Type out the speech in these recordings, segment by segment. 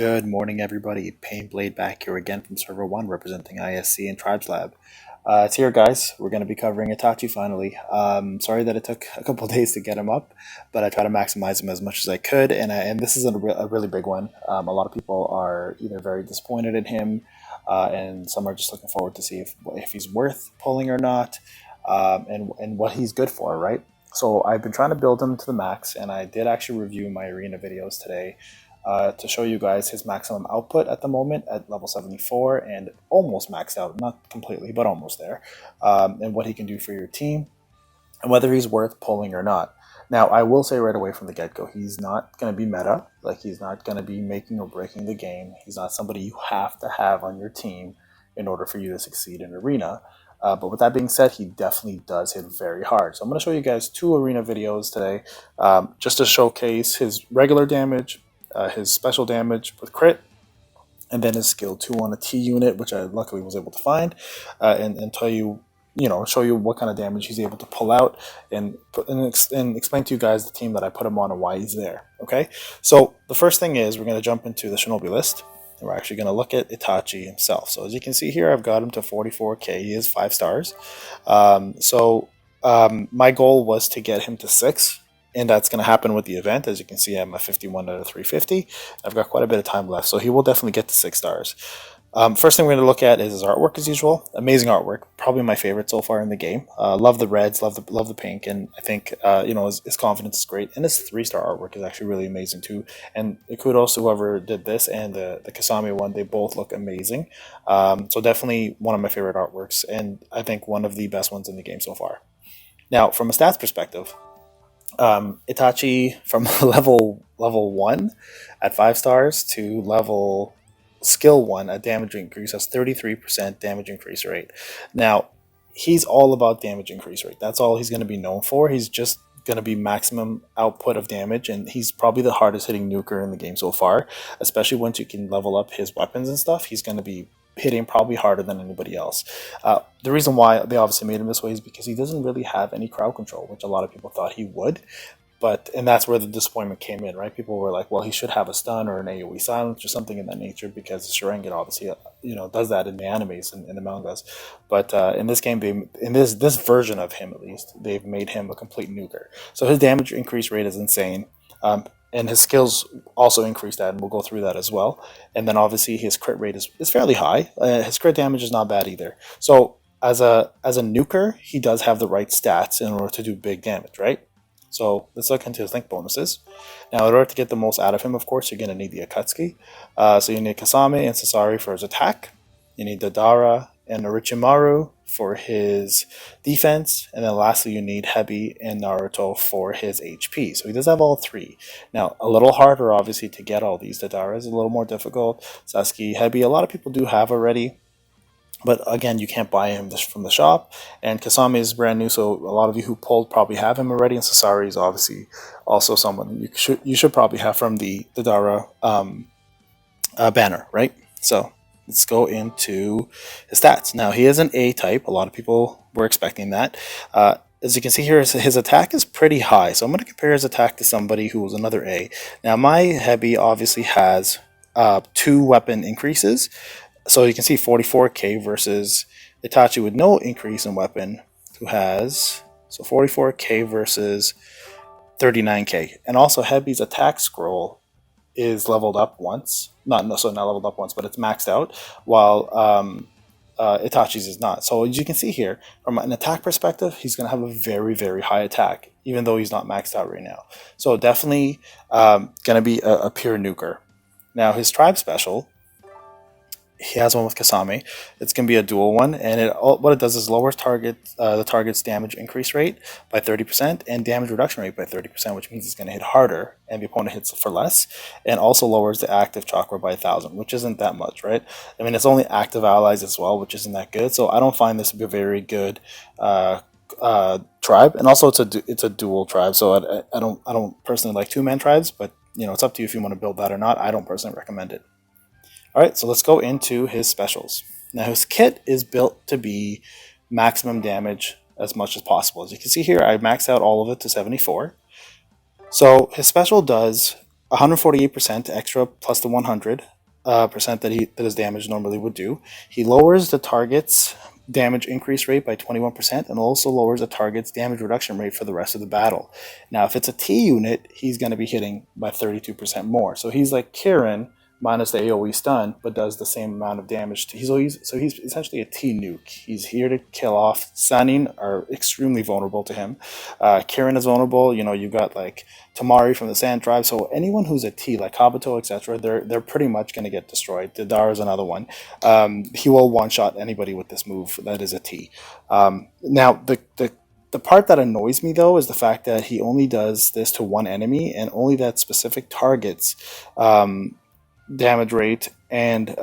Good morning, everybody. Payne Blade back here again from Server 1, representing ISC and Tribes Lab. It's here, guys. We're going to be covering Itachi finally. Sorry that it took a couple days to get him up, but I try to maximize him as much as I could, and this is a really big one. A lot of people are either very disappointed in him, and some are just looking forward to see if he's worth pulling or not, and what he's good for, right? So I've been trying to build him to the max, and I did actually review my arena videos today to show you guys his maximum output at the moment at level 74 and almost maxed out, not completely, but almost there, and what he can do for your team and whether he's worth pulling or not. Now, I will say right away from the get-go, he's not going to be meta. Like, he's not going to be making or breaking the game. He's not somebody you have to have on your team in order for you to succeed in arena. But with that being said, he definitely does hit very hard. So I'm going to show you guys two arena videos today, just to showcase his regular damage, his special damage with crit, and then his skill 2 on a T unit, which I luckily was able to find, and tell you, show you what kind of damage he's able to pull out, and explain to you guys the team that I put him on and why he's there. Okay, so the first thing is we're going to jump into the Shinobi list. And we're actually going to look at Itachi himself. So as you can see here, I've got him to 44k. He is 5 stars. My goal was to get him to 6. And that's going to happen with the event. As you can see, I'm at 51 out of 350. I've got quite a bit of time left, so he will definitely get to 6 stars. First thing we're going to look at is his artwork, as usual. Amazing artwork, probably my favorite so far in the game. Love the reds, love the pink, and I think his confidence is great. And his 3-star artwork is actually really amazing too. And kudos to whoever did this and the Kisame one. They both look amazing. So definitely one of my favorite artworks, and I think one of the best ones in the game so far. Now, from a stats perspective, Itachi from level 1 at 5 stars to level skill 1 at damage increase has 33% damage increase rate. Now, he's all about damage increase rate. That's all he's going to be known for. He's just going to be maximum output of damage, and he's probably the hardest hitting nuker in the game so far, especially once you can level up his weapons and stuff. He's going to be hitting probably harder than anybody else. The reason why they obviously made him this way is because he doesn't really have any crowd control, which a lot of people thought he would. And that's where the disappointment came in, right? People were like, well, he should have a stun or an AoE silence or something in that nature, because Sharingan obviously, does that in the animes and in the mangas. But in this game, in this version of him at least, they've made him a complete nuker. So his damage increase rate is insane. And his skills also increase that, and we'll go through that as well. And then obviously his crit rate is fairly high. His crit damage is not bad either. So as a nuker, he does have the right stats in order to do big damage, right? So let's look into his link bonuses. Now, in order to get the most out of him, of course, you're going to need the Akatsuki. So you need Kisame and Sasori for his attack. You need Dadara and Orochimaru for his defense. And then lastly, you need Hebi and Naruto for his HP. So he does have all 3. Now, a little harder, obviously, to get all these. Dadara is a little more difficult. Sasuke, Hebi, a lot of people do have already. But again, you can't buy him from the shop. And Kisame is brand new, so a lot of you who pulled probably have him already. And Sasori is obviously also someone you should probably have from the Dara banner, right? So let's go into his stats. Now, he is an A type. A lot of people were expecting that. As you can see here, his attack is pretty high. So I'm going to compare his attack to somebody who was another A. Now, my Hebi obviously has 2 weapon increases. So you can see 44k versus Itachi with no increase in weapon, who has 44k versus 39k. And also Hebi's attack scroll is leveled up once. Not leveled up once, but it's maxed out, while Itachi's is not. So as you can see here, from an attack perspective, he's going to have a very, very high attack, even though he's not maxed out right now. So definitely going to be a pure nuker. Now, his tribe special, he has one with Kisame. It's going to be a dual one, and what it does is lowers the target's damage increase rate by 30% and damage reduction rate by 30%, which means it's going to hit harder and the opponent hits for less, and also lowers the active chakra by 1,000, which isn't that much, right? I mean, it's only active allies as well, which isn't that good. So I don't find this to be a very good tribe, and also it's a dual tribe. So I don't personally like 2-man tribes, but it's up to you if you want to build that or not. I don't personally recommend it. Alright, so let's go into his specials. Now, his kit is built to be maximum damage as much as possible. As you can see here, I maxed out all of it to 74. So his special does 148% extra plus the 100 percent that his damage normally would do. He lowers the target's damage increase rate by 21% and also lowers the target's damage reduction rate for the rest of the battle. Now, if it's a T unit, he's going to be hitting by 32% more. So he's like Kieran minus the AoE stun, but does the same amount of damage. He's essentially a T nuke. He's here to kill off. Sannin are extremely vulnerable to him. Kieran is vulnerable. You know, you got like Tamari from the Sand Tribe. So anyone who's a T, like Kabuto, etc., they're pretty much going to get destroyed. Didar is another one. He will one-shot anybody with this move that is a T. Now, the part that annoys me, though, is the fact that he only does this to one enemy, and only that specific target's damage rate and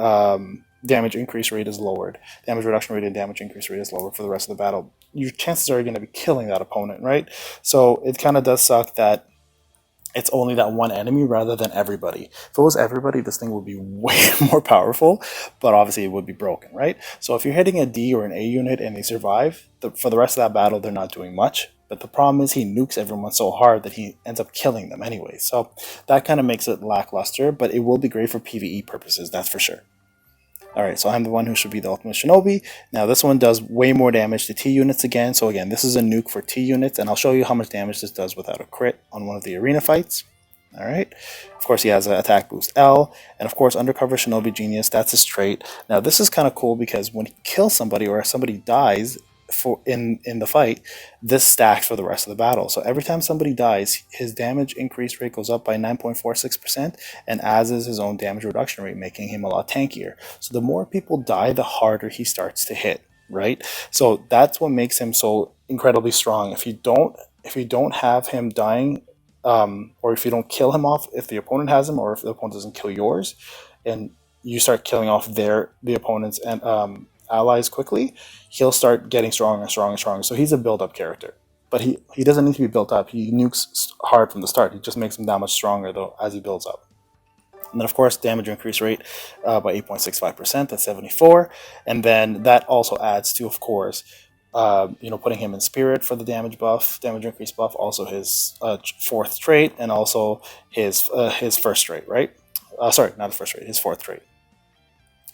damage increase rate is lowered. Damage reduction rate and damage increase rate is lowered for the rest of the battle. Your chances are going to be killing that opponent, right? So it kind of does suck that it's only that one enemy rather than everybody. If it was everybody, this thing would be way more powerful, but obviously it would be broken, right? So if you're hitting a D or an A unit and they survive, for the rest of that battle, they're not doing much. But the problem is he nukes everyone so hard that he ends up killing them anyway. So that kind of makes it lackluster, but it will be great for PvE purposes, that's for sure. Alright, so I'm the one who should be the ultimate shinobi. Now this one does way more damage to T units again. So again, this is a nuke for T units, and I'll show you how much damage this does without a crit on one of the arena fights. Alright, of course he has an attack boost L, and of course undercover shinobi genius, that's his trait. Now this is kind of cool because when he kills somebody or somebody dies, in the fight, this stacks for the rest of the battle. So every time somebody dies, his damage increase rate goes up by 9.46%, and as is his own damage reduction rate, making him a lot tankier. So the more people die, the harder he starts to hit, right? So that's what makes him so incredibly strong. If you don't have him dying, or if you don't kill him off, if the opponent has him, or if the opponent doesn't kill yours, and you start killing off the opponents and allies quickly, he'll start getting stronger and stronger and stronger. So he's a build-up character, but he doesn't need to be built up. He nukes hard from the start. He just makes him that much stronger though as he builds up. And then of course damage increase rate by 8.65%, that's 74, and then that also adds to, of course, putting him in spirit for the damage increase buff, also his fourth trait, and also his first trait, right? Sorry, not the first trait, his fourth trait.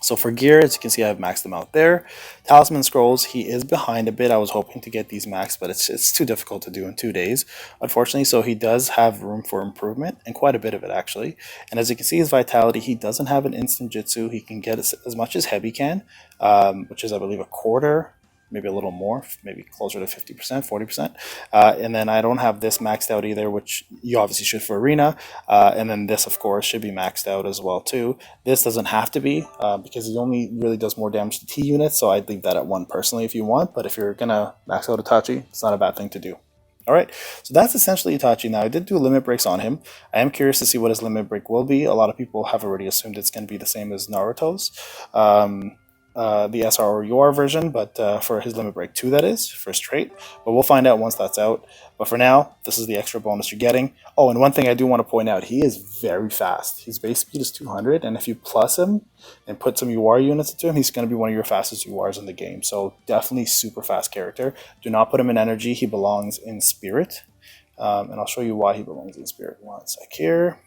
So for gear, as you can see, I've maxed them out there. Talisman scrolls, he is behind a bit. I was hoping to get these maxed, but it's too difficult to do in 2 days, unfortunately. So he does have room for improvement, and quite a bit of it, actually. And as you can see, his vitality, he doesn't have an instant jutsu. He can get as much as Heavy can, which is, I believe, a quarter, maybe a little more, maybe closer to 50%, 40%. And then I don't have this maxed out either, which you obviously should for Arena. And then this, of course, should be maxed out as well, too. This doesn't have to be, because he only really does more damage to T units, so I'd leave that at 1 personally if you want. But if you're going to max out Itachi, it's not a bad thing to do. Alright, so that's essentially Itachi. Now, I did do limit breaks on him. I am curious to see what his limit break will be. A lot of people have already assumed it's going to be the same as Naruto's. The SR or UR version, but for his limit break 2, that is, first trait. But we'll find out once that's out. But for now, this is the extra bonus you're getting. Oh, and one thing I do want to point out, he is very fast. His base speed is 200, and if you plus him and put some UR units into him, he's going to be one of your fastest URs in the game. So definitely super fast character. Do not put him in energy. He belongs in spirit. And I'll show you why he belongs in spirit. One sec here.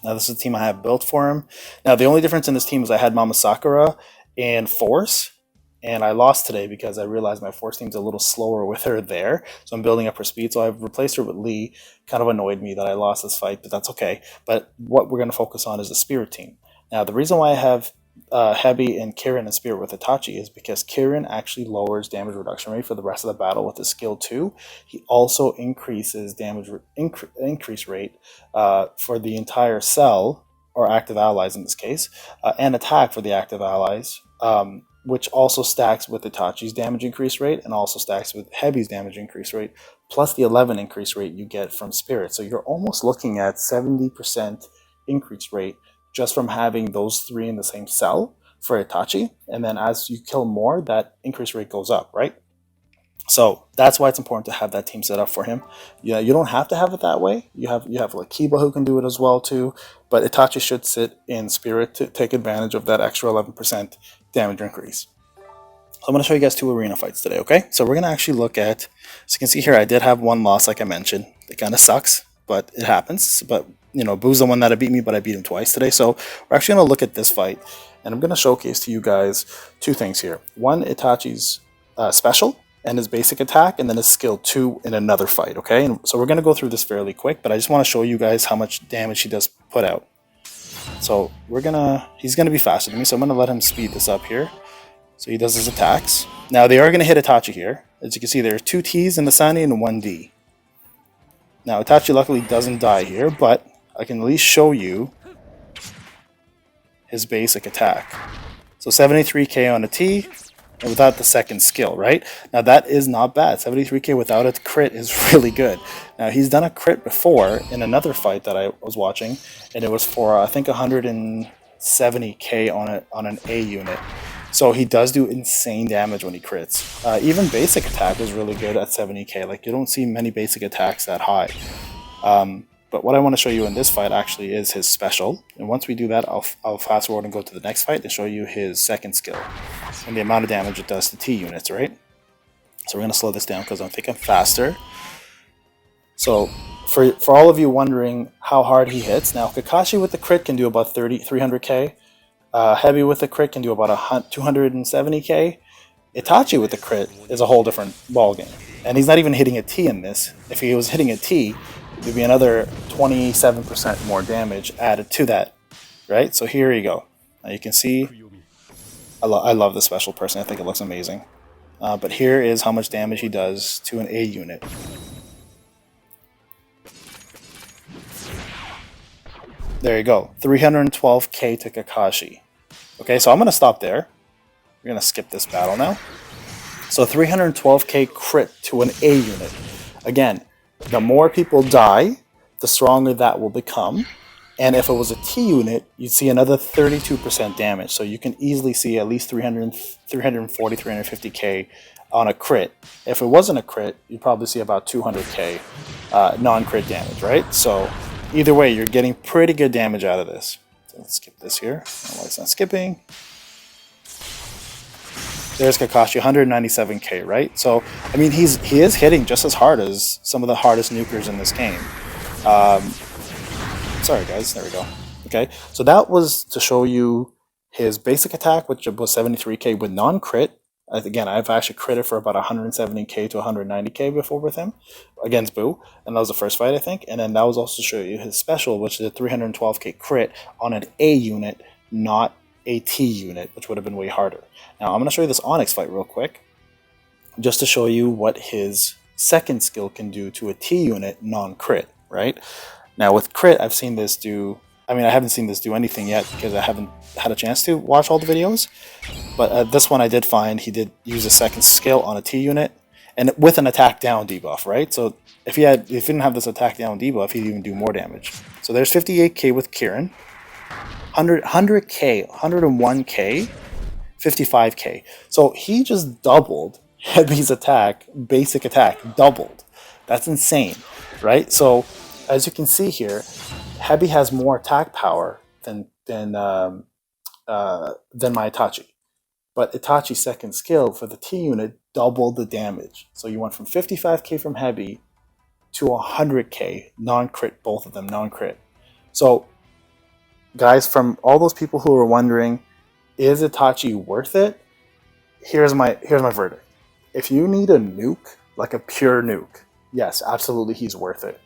Now this is the team I have built for him. Now the only difference in this team is I had Mama Sakura and Force, and I lost today because I realized my Force team's a little slower with her there, so I'm building up her speed. So I've replaced her with Lee. Kind of annoyed me that I lost this fight, but that's okay. But what we're going to focus on is the Spirit team. Now the reason why I have Hebi and Kirin in Spirit with Itachi is because Kirin actually lowers damage reduction rate for the rest of the battle with his skill 2. He also increases damage increase rate for the entire cell, or active allies in this case, and attack for the active allies, which also stacks with Itachi's damage increase rate and also stacks with Hebi's damage increase rate, plus the 11 increase rate you get from Spirit. So you're almost looking at 70% increase rate just from having those 3 in the same cell for Itachi. And then as you kill more, that increase rate goes up, right? So that's why it's important to have that team set up for him. Yeah, you don't have to have it that way. You have like Kiba who can do it as well too, but Itachi should sit in Spirit to take advantage of that extra 11% damage increase. So I'm going to show you guys 2 arena fights today, okay? So we're going to actually look at, as you can see here, I did have 1 loss like I mentioned. It kind of sucks. but it happens. But, you know, Boo's the one that beat me, but I beat him twice today. So we're actually going to look at this fight, and I'm going to showcase to you guys two things here. One, Itachi's special and his basic attack, and then his skill 2 in another fight, okay? And so we're going to go through this fairly quick, but I just want to show you guys how much damage he does put out. So he's going to be faster than me, so I'm going to let him speed this up here. So he does his attacks. Now they are going to hit Itachi here. As you can see, there are 2 T's in the Sunny and 1 D. Now Itachi luckily doesn't die here, but I can at least show you his basic attack. So 73k on a T, and without the second skill, right? Now that is not bad. 73k without a crit is really good. Now he's done a crit before in another fight that I was watching, and it was for I think 170k on an A unit. So he does do insane damage when he crits. Even basic attack is really good at 70k. Like, you don't see many basic attacks that high. But what I want to show you in this fight actually is his special. And once we do that, I'll fast forward and go to the next fight and show you his second skill and the amount of damage it does to T units, right? So we're going to slow this down because I'm thinking faster. So for all of you wondering how hard he hits, now Kakashi with the crit can do about 300k. Heavy with the crit can do about 270k. Itachi with the crit is a whole different ballgame. And he's not even hitting a T in this. If he was hitting a T, there'd be another 27% more damage added to that, right? So here you go. Now you can see, I love the special person. I think it looks amazing. But here is how much damage he does to an A unit. There you go, 312k to Kakashi. Okay, so I'm going to stop there. We're going to skip this battle now. So 312k crit to an A unit. Again, the more people die, the stronger that will become. And if it was a T unit, you'd see another 32% damage. So you can easily see at least 340, 350k on a crit. If it wasn't a crit, you'd probably see about 200k non-crit damage, right? So either way, you're getting pretty good damage out of this. So let's skip this here. I don't know why it's not skipping. There's Kakashi, 197k, right? So, I mean, he is hitting just as hard as some of the hardest nukers in this game. Sorry, guys. There we go. Okay, so that was to show you his basic attack, which was 73k with non-crit. Again, I've actually critted for about 170k to 190k before with him against Boo, and that was the first fight, I think. And then that was also to show you his special, which is a 312k crit on an A unit, not a T unit, which would have been way harder. Now, I'm going to show you this Onyx fight real quick, just to show you what his second skill can do to a T unit non-crit, right? Now, with crit, I've seen this do... I mean, I haven't seen this do anything yet because I haven't had a chance to watch all the videos. But this one I did find he did use a second skill on a T unit and with an attack down debuff, right? So if he didn't have this attack down debuff, he'd even do more damage. So there's 58k with Kirin, 100k, 101k, 55k. So he just doubled Heavy's attack, basic attack, doubled. That's insane, right? So as you can see here, Heavy has more attack power than my Itachi. But Itachi's second skill for the T unit doubled the damage. So you went from 55k from Heavy to 100k non-crit, both of them non-crit. So guys, from all those people who are wondering, is Itachi worth it? Here's my verdict. If you need a nuke, like a pure nuke, yes, absolutely he's worth it.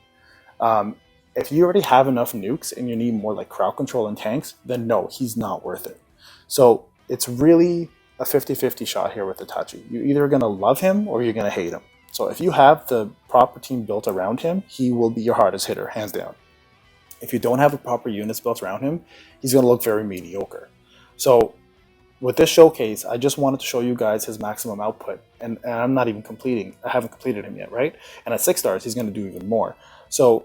If you already have enough nukes and you need more like crowd control and tanks, then no, he's not worth it. So it's really a 50-50 shot here with Itachi. You're either going to love him or you're going to hate him. So if you have the proper team built around him, he will be your hardest hitter, hands down. If you don't have a proper units built around him, he's going to look very mediocre. So with this showcase, I just wanted to show you guys his maximum output. And I'm not even I haven't completed him yet, right? And at 6 stars, he's going to do even more. So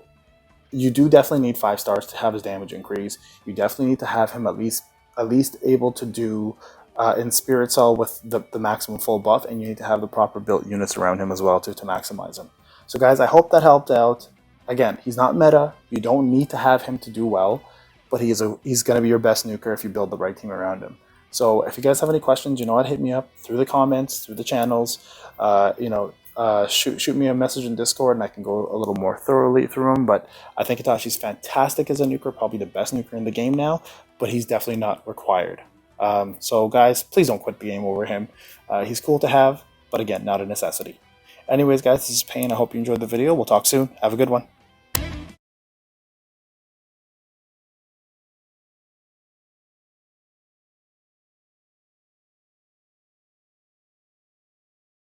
you do definitely need 5 stars to have his damage increase. You definitely need to have him at least able to do in Spirit Cell with the maximum full buff, and you need to have the proper built units around him as well to maximize him. So guys, I hope that helped out. Again, he's not meta. You don't need to have him to do well, but he's going to be your best nuker if you build the right team around him. So if you guys have any questions, you know what, hit me up through the comments, through the channels. shoot me a message in Discord and I can go a little more thoroughly through him. But I think Itachi's fantastic as a nuker, probably the best nuker in the game now, but he's definitely not required. So guys, please don't quit the game over him. He's cool to have, but again, not a necessity. Anyways, guys, this is Payne. I hope you enjoyed the video. We'll talk soon. Have a good one.